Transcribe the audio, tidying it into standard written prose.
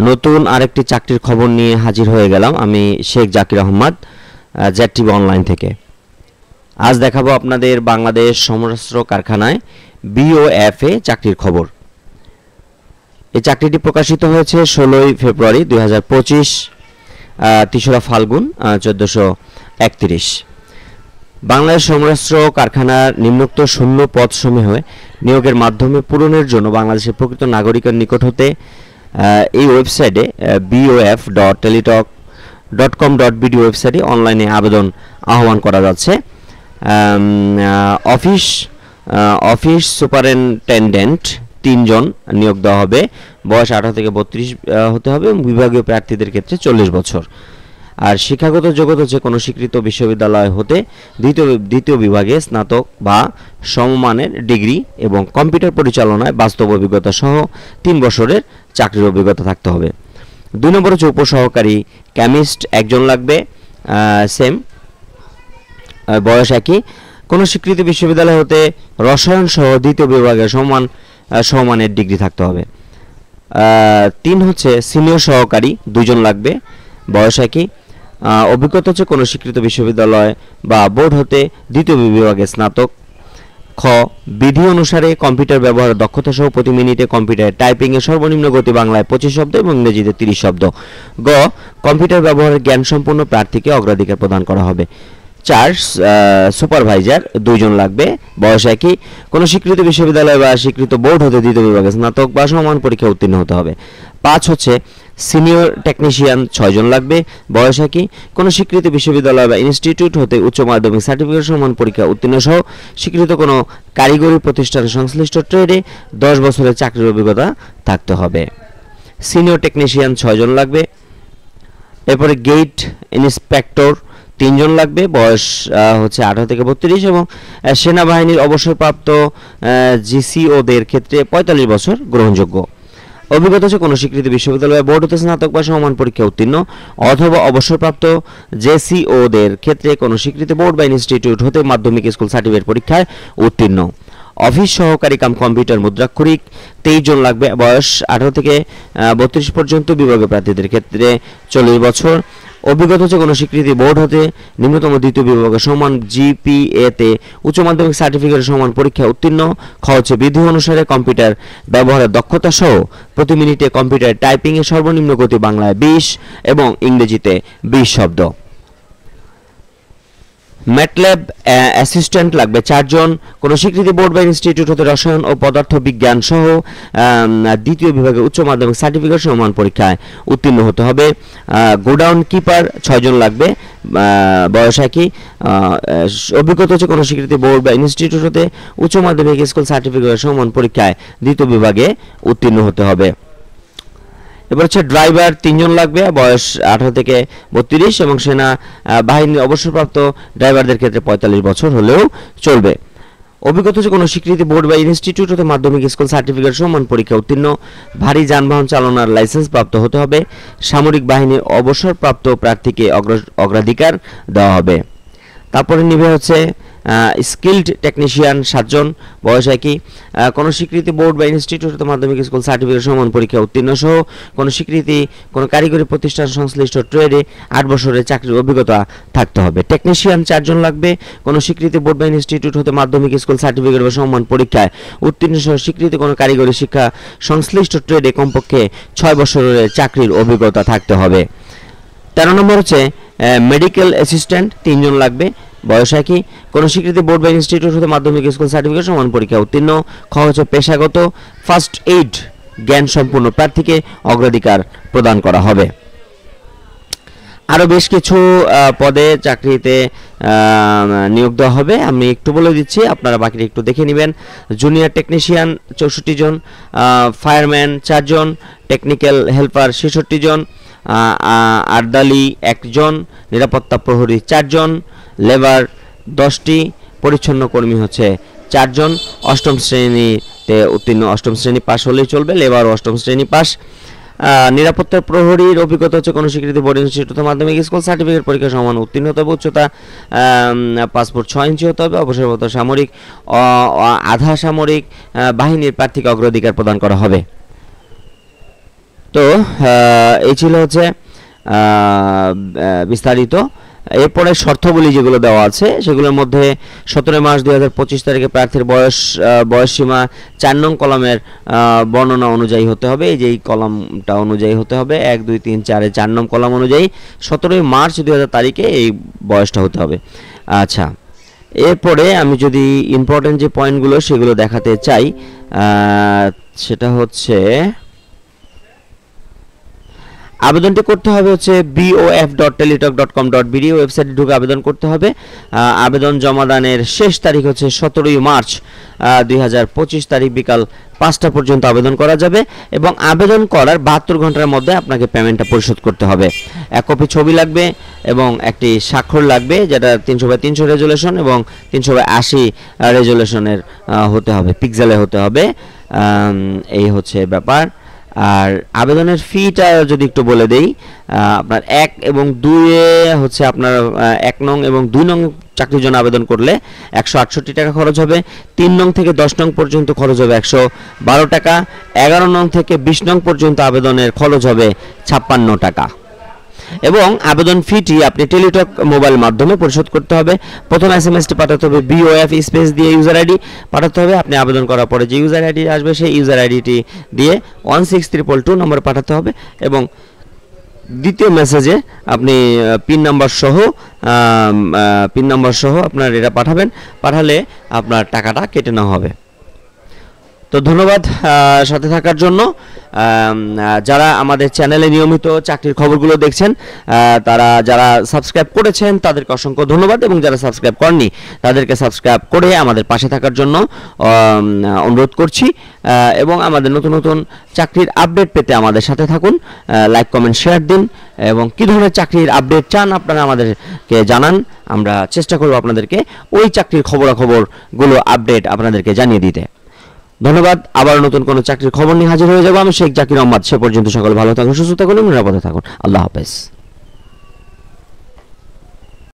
নতুন আরেকটি চাকরির খবর নিয়ে হাজির হয়ে গেলাম আমি শেখ জাকির আহমদ জেডটিভি অনলাইন থেকে। আজ দেখাবো আপনাদের বাংলাদেশ সমরাস্ত্র কারখানায় বিওএফএ চাকরির খবর। এই চাকরিটি প্রকাশিত হয়েছে 16ই ফেব্রুয়ারি 2025, 3রা ফাল্গুন 1431। বাংলাদেশ সমরাস্ত্র কারখানার নিম্নোক্ত শূন্য পদসমূহে নিয়োগের মাধ্যমে পূরণের জন্য বাংলাদেশের প্রকৃত নাগরিকের নিকট হতে এই ওয়েবসাইটে bof.teletalk.com.bd ওয়েবসাইটে অনলাইনে আবেদন আহ্বান করা যাচ্ছে। অফিস সুপারিনটেনডেন্ট 3 জন নিয়োগ দেওয়া হবে। বয়স 18 থেকে 32 হতে হবে এবং বিভাগীয় প্রার্থীদের ক্ষেত্রে 40 বছর। আর শিক্ষাগত যোগ্যতা যে কোনো স্বীকৃত বিশ্ববিদ্যালয় হতে দ্বিতীয় বিভাগে স্নাতক বা সমমানের ডিগ্রি এবং কম্পিউটার পরিচালনায় বাস্তব অভিজ্ঞতা সহ 3 বছরের চাকরির অভিজ্ঞতা থাকতে হবে। 2 নম্বর হচ্ছে উপসহকারী কেমিস্ট 1 জন লাগবে, সেম বয়স একই, কোনো স্বীকৃত বিশ্ববিদ্যালয় হতে রসায়ন সহ দ্বিতীয় বিভাগে সমমানের ডিগ্রি থাকতে হবে। 3 হচ্ছে সিনিয়র সহকারী 2 জন লাগবে, বয়স একই, অভিজ্ঞতা হচ্ছে কোনো স্বীকৃত বিশ্ববিদ্যালয় বা বোর্ড হতে দ্বিতীয় বিভাগে স্নাতক। খ বিধি অনুসারে কম্পিউটার ব্যবহারের দক্ষতা সহ প্রতি মিনিটে কম্পিউটার টাইপিংয়ের সর্বনিম্ন গতি বাংলায় 25 শব্দ এবং ইংরেজিতে 30 শব্দ। গ কম্পিউটার ব্যবহারের জ্ঞান সম্পন্ন প্রার্থীকে অগ্রাধিকার প্রদান করা হবে। 4 সুপারভাইজার 2 জন লাগবে, বয়স একই, কোনো স্বীকৃত বিশ্ববিদ্যালয় বা স্বীকৃত বোর্ড হতে দ্বিতীয় বিভাগে স্নাতক বা সমান পরীক্ষা উত্তীর্ণ হতে হবে। 5 হচ্ছে সিনিয়র টেকনিশিয়ান 6 জন লাগবে, বয়স একই, কোনো স্বীকৃত বিশ্ববিদ্যালয় বা ইনস্টিটিউট হতে উচ্চ মাধ্যমিক সার্টিফিকেট সমান পরীক্ষা উত্তীর্ণ সহ স্বীকৃত কোনো কারিগরি প্রতিষ্ঠান সংশ্লিষ্ট ট্রেডে 10 বছরের চাকরির অভিজ্ঞতা থাকতে হবে। সিনিয়র টেকনিশিয়ান 6 জন লাগবে। এরপরে গেট ইন্সপেক্টর 3 জন লাগবে, বয়স হচ্ছে 18 থেকে 32 এবং সেনাবাহিনীর অবসরপ্রাপ্ত জিসিওদের ক্ষেত্রে 45 বছর গ্রহণযোগ্য। অভিজ্ঞতা হচ্ছে কোনো স্বীকৃত বিশ্ববিদ্যালয় বোর্ড হতে স্নাতক বা সমান পরীক্ষা উত্তীর্ণ অথবা অবসরপ্রাপ্ত জেসিওদের ক্ষেত্রে কোনো স্বীকৃত বোর্ড বা ইনস্টিটিউট হতে মাধ্যমিক স্কুল সার্টিফিকেট পরীক্ষায় উত্তীর্ণ। অফিস সহকারী কাম কম্পিউটার মুদ্রাক্ষরিক 23 জন লাগবে, বয়স 18 থেকে 32 পর্যন্ত, বিভাগীয় প্রার্থীদের ক্ষেত্রে 40 বছর। অভিজ্ঞতা হচ্ছে কোনো স্বীকৃতি বোর্ড হতে নিম্নতম দ্বিতীয় বিভাগের সমান জিপিএতে উচ্চ মাধ্যমিক সার্টিফিকেটের সমান পরীক্ষা উত্তীর্ণ। খ হচ্ছে বিধি অনুসারে কম্পিউটার ব্যবহারের দক্ষতা সহ প্রতি মিনিটে কম্পিউটার টাইপিংয়ের সর্বনিম্ন গতি বাংলায় 20 এবং ইংরেজিতে 20 শব্দ। ম্যাটল্যাব অ্যাসিস্ট্যান্ট লাগবে 4 জন, কোনো স্বীকৃতি বোর্ড বা ইনস্টিটিউট হতে রসায়ন ও পদার্থ বিজ্ঞান সহ দ্বিতীয় বিভাগে উচ্চ মাধ্যমিক সার্টিফিকেট সমান পরীক্ষায় উত্তীর্ণ হতে হবে। গোডাউন কিপার 6 জন লাগবে, বয়স একই, অভিজ্ঞতা হচ্ছে কোনো স্বীকৃতি বোর্ড বা ইনস্টিটিউট হতে উচ্চ মাধ্যমিক স্কুল সার্টিফিকেট সমান পরীক্ষায় দ্বিতীয় বিভাগে উত্তীর্ণ হতে হবে। এবার হচ্ছে ড্রাইভার 3 জন লাগবে, বয়স 18 থেকে 32 এবং সেনা বাহিনীর অবসরপ্রাপ্ত ড্রাইভারদের ক্ষেত্রে 45 বছর হলেও চলবে। অভিজ্ঞতা হচ্ছে কোনো স্বীকৃতি বোর্ড বা ইনস্টিটিউট হতে মাধ্যমিক স্কুল সার্টিফিকেট সমান পরীক্ষা উত্তীর্ণ, ভারী যানবাহন চালানোর লাইসেন্স প্রাপ্ত হতে হবে। সামরিক বাহিনীর অবসরপ্রাপ্ত প্রার্থীকে অগ্রাধিকার দেওয়া হবে। তারপরে নিবে হচ্ছে স্কিলড টেকনিশিয়ান 7 জন, বয়স একই, কোনো স্বীকৃতি বোর্ড বা ইনস্টিটিউট হতে মাধ্যমিক স্কুল সার্টিফিকেট সমান পরীক্ষা উত্তীর্ণ সহ কোনো স্বীকৃতি কোনো কারিগরি প্রতিষ্ঠান সংশ্লিষ্ট ট্রেডে 8 বছরের চাকরির অভিজ্ঞতা থাকতে হবে। টেকনিশিয়ান 4 জন লাগবে, কোনো স্বীকৃতি বোর্ড বা ইনস্টিটিউট হতে মাধ্যমিক স্কুল সার্টিফিকেট বা সমান পরীক্ষায় উত্তীর্ণ সহ স্বীকৃতি কোনো কারিগরি শিক্ষা সংশ্লিষ্ট ট্রেডে কমপক্ষে 6 বছরের চাকরির অভিজ্ঞতা থাকতে হবে। 13 নম্বর হচ্ছে মেডিকেল অ্যাসিস্ট্যান্ট 3 জন লাগবে, বয়স একই, কোনো স্বীকৃতি বোর্ড বা ইনস্টিটিউট হতে মাধ্যমিক স্কুল সার্টিফিকেট সমান পরীক্ষা উত্তীর্ণ। খ হচ্ছে পেশাগত ফার্স্ট এইড জ্ঞান সম্পূর্ণ প্রার্থীকে অগ্রাধিকার প্রদান করা হবে। আরও বেশ কিছু পদে চাকরিতে নিয়োগ দেওয়া হবে, আমি একটু বলে দিচ্ছি, আপনারা বাকিটা একটু দেখে নেবেন। জুনিয়র টেকনিশিয়ান 64 জন, ফায়ারম্যান 4 জন, টেকনিক্যাল হেল্পার 66 জন, আর্দালি 1 জন, নিরাপত্তা প্রহরী 4 জন, লেবার 10টি, পরিচ্ছন্ন কর্মী হচ্ছে 4 জন। 8ম শ্রেণীতে উত্তীর্ণ, 8ম শ্রেণী পাস হলেই চলবে, লেবার 8ম শ্রেণী পাস। নিরাপত্তার প্রহরীর অভিজ্ঞতা হচ্ছে কোনো স্বীকৃতি বোর্ড ইনস্টিটিউট মাধ্যমিক স্কুল সার্টিফিকেট পরীক্ষা সমান উত্তীর্ণ হতে হবে, উচ্চতা পাসপোর্ট 6 ইঞ্চি হতে হবে, অবসরপ্রাপ্ত সামরিক আধা সামরিক বাহিনীর প্রার্থীকে অগ্রাধিকার প্রদান করা হবে। তো এই ছিল হচ্ছে বিস্তারিত। এরপরে শর্তাবলী যেগুলো দেওয়া আছে সেগুলোর মধ্যে 17 মার্চ 2025 তারিখে প্রার্থীর বয়স সীমা 4 নং কলামের বর্ণনা অনুযায়ী হতে হবে। এই যে এই কলামটা অনুযায়ী হতে হবে, 1 2 3 4 4 নং কলাম অনুযায়ী 17 মার্চ 2000 তারিখে এই বয়সটা হতে হবে। আচ্ছা, এরপরে আমি যদি ইম্পর্টেন্ট যে পয়েন্টগুলো সেগুলো দেখাতে চাই, সেটা হচ্ছে আবেদনটি করতে হবে হচ্ছে bof.teletalk.com.bd ওয়েবসাইটে ঢুকে আবেদন করতে হবে। আবেদন জমাদানের শেষ তারিখ হচ্ছে 17 মার্চ 2025 তারিখ বিকাল 5টা পর্যন্ত আবেদন করা যাবে এবং আবেদন করার 72 ঘন্টার মধ্যে আপনাকে পেমেন্টটা পরিশোধ করতে হবে। এক কপি ছবি লাগবে এবং একটি স্বাক্ষর লাগবে, যেটা 300x300 রেজুলেশন এবং 380 রেজুলেশনের হতে হবে, পিক্সেলে হতে হবে। এই হচ্ছে ব্যাপার। আর আবেদনের ফিটা যদি একটু বলে দেই, আপনার 1 এবং 2 এ হচ্ছে আপনার 1 নং এবং 2 নং চাকরির জন্য আবেদন করলে 168 টাকা খরচ হবে। 3 নং থেকে 10 নং পর্যন্ত খরচ হবে 112 টাকা। 11 নং থেকে 20 নং পর্যন্ত আবেদনের খরচ হবে 56 টাকা। এবং আবেদন ফিটি আপনি টেলিটক মোবাইল মাধ্যমে পরিশোধ করতে হবে। প্রথম এসএমএসটি পাঠাতে হবে BOF স্পেস দিয়ে ইউজার আইডি পাঠাতে হবে। আপনি আবেদন করার পরে যে ইউজার আইডি আসবে সেই ইউজার আইডিটি দিয়ে 16322 নম্বরে পাঠাতে হবে এবং দ্বিতীয় মেসেজে আপনি পিন নাম্বার সহ আপনার এটা পাঠাবেন। পাঠালে আপনার টাকাটা কেটে নেওয়া হবে। তো ধন্যবাদ সাথে থাকার জন্য। যারা আমাদের চ্যানেলে নিয়মিত চাকরির খবরগুলো দেখছেন, যারা সাবস্ক্রাইব করেছেন তাদেরকে অসংখ্য ধন্যবাদ এবং যারা সাবস্ক্রাইব করেননি তাদেরকে সাবস্ক্রাইব করে আমাদের পাশে থাকার জন্য অনুরোধ করছি। এবং আমাদের নতুন নতুন চাকরির আপডেট পেতে আমাদের সাথে থাকুন, লাইক কমেন্ট শেয়ার দিন এবং কী ধরনের চাকরির আপডেট চান আপনারা আমাদেরকে জানান। আমরা চেষ্টা করব আপনাদেরকে ওই চাকরির খবরাখবরগুলো আপডেট আপনাদেরকে জানিয়ে দিতে। ধন্যবাদ। আবার নতুন কোনো চাকরির খবর নিয়ে হাজির হয়ে যাব আমি শেখ জাকির আহমদ। সে পর্যন্ত সকলে ভালো থাকুন, সুস্থ থাকুন, নিরাপদে থাকুন। আল্লাহ হাফেজ।